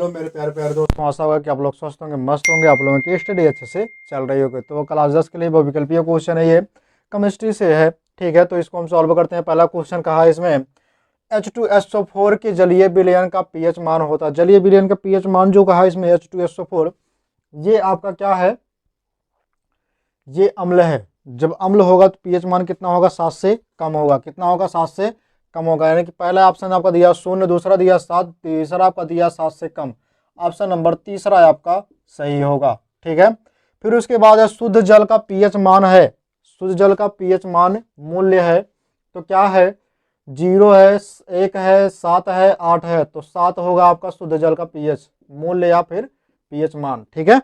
Hello मेरे प्यारे प्यारे दोस्तों, आशा होगा कि आप लोग स्वस्थ होंगे, मस्त होंगे। आप लोगों की स्टडी अच्छे से चल रही होगी। तो क्लास 10 के लिए बहुविकल्पीय क्वेश्चन है, ये केमिस्ट्री से है। ठीक है, तो इसको हम सॉल्व करते हैं। पहला क्वेश्चन कहा है इसमें H2SO4 के जलीय विलयन का पीएच मान होता है। जलीय विलयन का पीएच मान जो कहा है इसमें H2SO4, ये आपका क्या है, ये अम्ल है। जब अम्ल होगा तो पीएच मान कितना होगा, 7 से कम होगा। कितना होगा, 7 से कम होगा। यानी कि पहला ऑप्शन आपका दिया 0, दूसरा दिया 7, तीसरा आपका दिया 7 से कम। ऑप्शन नंबर तीसरा आपका सही होगा। ठीक है, फिर उसके बाद है शुद्ध जल का पीएच मान है। शुद्ध जल का पीएच मान मूल्य है, तो क्या है, 0 है, 1 है, 7 है, 8 है। तो 7 होगा आपका शुद्ध जल का पीएच मूल्य या फिर पीएच मान। ठीक है,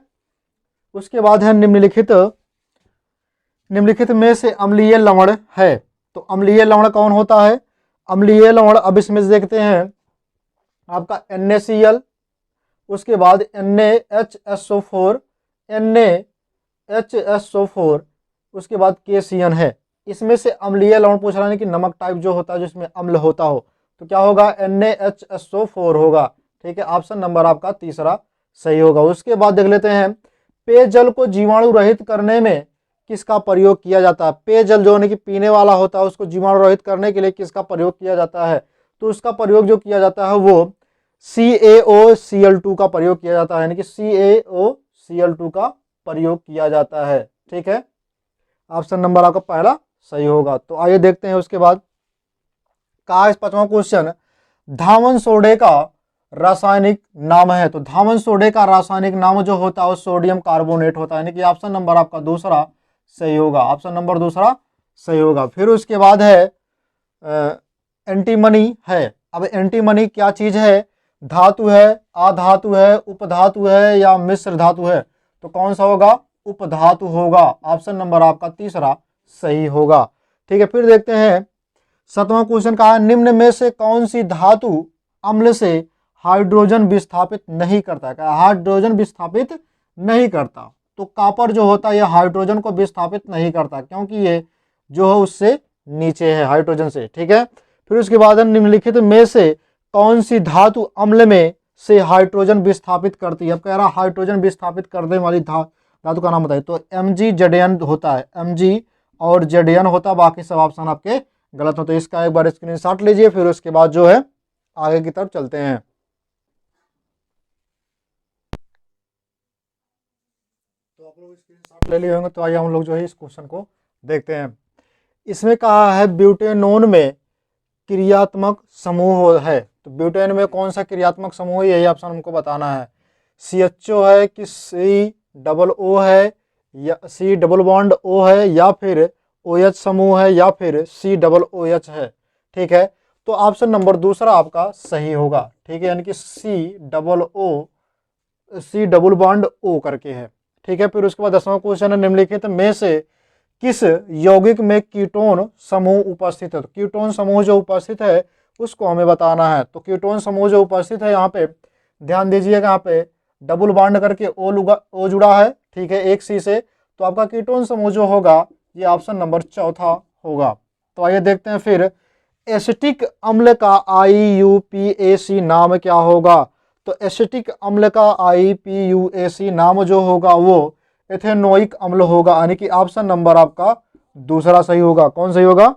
उसके बाद है निम्नलिखित में से अम्लीय लवण है। तो अम्लीय लवण कौन होता है, अम्लीय लवण अब इसमें देखते हैं आपका NaCl, उसके बाद NaHSO4, NaHSO4, उसके बाद KCN है। इसमें से अम्लीय लवण पूछ रहा है कि नमक टाइप जो होता है जिसमें अम्ल होता हो, तो क्या होगा, NaHSO4 होगा। ठीक है, ऑप्शन नंबर आपका तीसरा सही होगा। उसके बाद देख लेते हैं पेयजल को जीवाणु रहित करने में किसका प्रयोग किया जाता है। पेयजल जो है कि पीने वाला होता है, उसको जीवाणु रहित करने के लिए किसका प्रयोग किया जाता है, तो उसका प्रयोग जो किया जाता है वो CaOCl2 का प्रयोग किया जाता है। यानी कि CaOCl2 का प्रयोग किया जाता है। ठीक है, ऑप्शन नंबर आपका पहला सही होगा। तो आइए देखते हैं उसके बाद कहा इस 5वां क्वेश्चन, धामन सोडे का रासायनिक नाम है। तो धामन सोडे का रासायनिक नाम जो होता है वो सोडियम कार्बोनेट होता है। यानी कि ऑप्शन नंबर आपका दूसरा सही होगा। ऑप्शन नंबर दूसरा सही होगा। फिर उसके बाद है एंटीमनी है। अब एंटीमनी क्या चीज है, धातु है, अधातु है, उपधातु है या मिश्र धातु है। तो कौन सा होगा, उपधातु होगा। ऑप्शन नंबर आपका तीसरा सही होगा। ठीक है, फिर देखते हैं 7वां क्वेश्चन का है, निम्न में से कौन सी धातु अम्ल से हाइड्रोजन विस्थापित नहीं करता है। हाइड्रोजन विस्थापित नहीं करता। तो कॉपर जो होता है ये हाइड्रोजन को विस्थापित नहीं करता, क्योंकि ये जो है उससे नीचे है हाइड्रोजन से। ठीक है, फिर उसके बाद निम्नलिखित में से कौन सी धातु अम्ल में से हाइड्रोजन विस्थापित करती है। अब कह रहा हाइड्रोजन विस्थापित करने वाली धातु का नाम बताइए। तो MgZn होता है, Mg और Zn होता है। बाकी सब ऑप्शन आपके गलत हो। तो इसका एक बार स्क्रीनशॉट लीजिए, फिर उसके बाद जो है आगे की तरफ चलते हैं। तो आप लोग स्क्रीनशॉट ले लिए होंगे। तो आइए हम लोग जो है इस क्वेश्चन को देखते हैं। इसमें कहा है ब्यूटेनोन में क्रियात्मक समूह है। तो ब्यूटेन में कौन सा क्रियात्मक समूह है, यही ऑप्शन हमको बताना है। CHO है कि COO है या C डबल बॉन्ड O है या फिर OH समूह है या फिर COOH है। ठीक है, तो ऑप्शन नंबर दूसरा आपका सही होगा। ठीक है, यानी कि C डबल बॉन्ड O करके है। ठीक है, फिर उसके बाद 10वां क्वेश्चन है, निम्नलिखित में से किस यौगिक में कीटोन समूह उपस्थित है। तो कीटोन समूह जो उपस्थित है उसको हमें बताना है। तो कीटोन समूह जो उपस्थित है यहाँ पे ध्यान दीजिएगा, यहाँ पे डबल बॉन्ड करके O जुड़ा है। ठीक है, एक C से। तो आपका कीटोन समूह जो होगा ये ऑप्शन नंबर चौथा होगा। तो आइए देखते हैं फिर एसिटिक अम्ल का IUPAC नाम क्या होगा। तो एसिटिक अम्ल का IUPAC नाम जो होगा वो एथेनोइक अम्ल होगा। यानी कि ऑप्शन नंबर आपका दूसरा सही होगा। कौन सही होगा,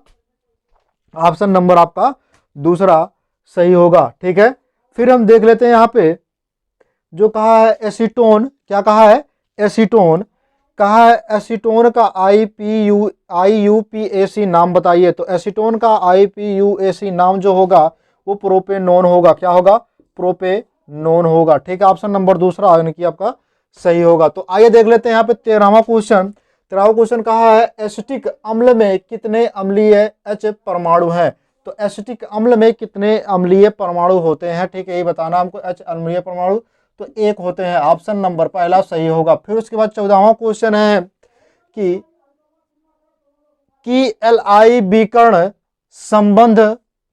ऑप्शन नंबर आपका दूसरा सही होगा। ठीक है, फिर हम देख लेते हैं यहाँ पे जो कहा है एसीटोन, क्या कहा है, एसीटोन कहा है। एसीटोन का IUPAC नाम बताइए। तो एसीटोन का IUPAC नाम जो होगा वो प्रोपेनोन होगा। क्या होगा, प्रोपेनोन होगा। ठीक है, ऑप्शन नंबर दूसरा यानी कि आपका सही होगा। तो आइए देख लेते हैं यहाँ पे 13वां क्वेश्चन। 13वां क्वेश्चन कहा है एसिटिक अम्ल में कितने अम्लीय H परमाणु हैं। तो एसिटिक अम्ल में कितने अम्लीय परमाणु होते हैं। ठीक है, ये बताना हमको। H अम्लीय परमाणु तो एक होते हैं। ऑप्शन नंबर पहला सही होगा। फिर उसके बाद 14वां क्वेश्चन है कि Li विकर्ण संबंध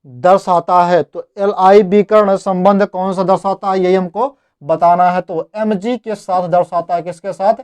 दर्शाता है। तो Li विकर्ण संबंध कौन सा दर्शाता है, यही हमको बताना है। तो Mg के साथ दर्शाता है। किसके साथ,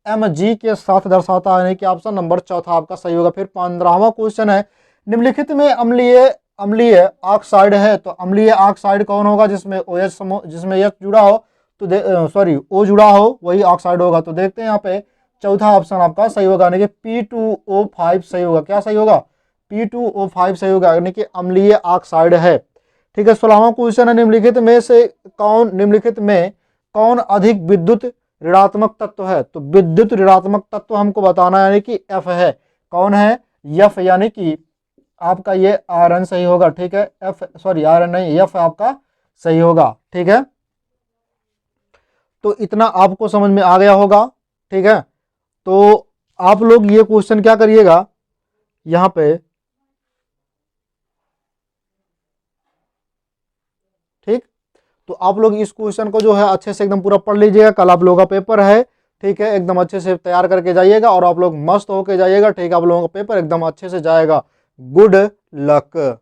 Mg के साथ दर्शाता है। यानी कि ऑप्शन नंबर चौथा आपका सही होगा। फिर 15वां क्वेश्चन है, निम्नलिखित में अम्लीय ऑक्साइड है। तो अम्लीय ऑक्साइड कौन होगा, जिसमें OH समूह, जिसमें H जुड़ा हो तो सॉरी O जुड़ा हो वही ऑक्साइड होगा। तो देखते हैं यहाँ पे चौथा ऑप्शन आपका सही होगा, यानी कि P2O5 सही होगा। क्या सही होगा? P2O5 सही होगा, यानी कि अम्लीय ऑक्साइड है। ठीक है, 16वां क्वेश्चन है, निम्नलिखित में कौन अधिक विद्युत ऋणात्मक तत्व है? तो विद्युत ऋणात्मक तत्व हमको बताना है, यानी कि F है। कौन है? F, यानी कि आपका ये आयरन सही होगा। ठीक है, आयरन नहीं, F आपका सही होगा। ठीक है, तो इतना आपको समझ में आ गया होगा। ठीक है, तो आप लोग ये क्वेश्चन क्या करिएगा, यहां पे ठीक, तो आप लोग इस क्वेश्चन को जो है अच्छे से एकदम पूरा पढ़ लीजिएगा। कल आप लोगों का पेपर है। ठीक है, एकदम अच्छे से तैयार करके जाइएगा और आप लोग मस्त होके जाइएगा। ठीक है, आप लोगों का पेपर एकदम अच्छे से जाएगा। Good luck.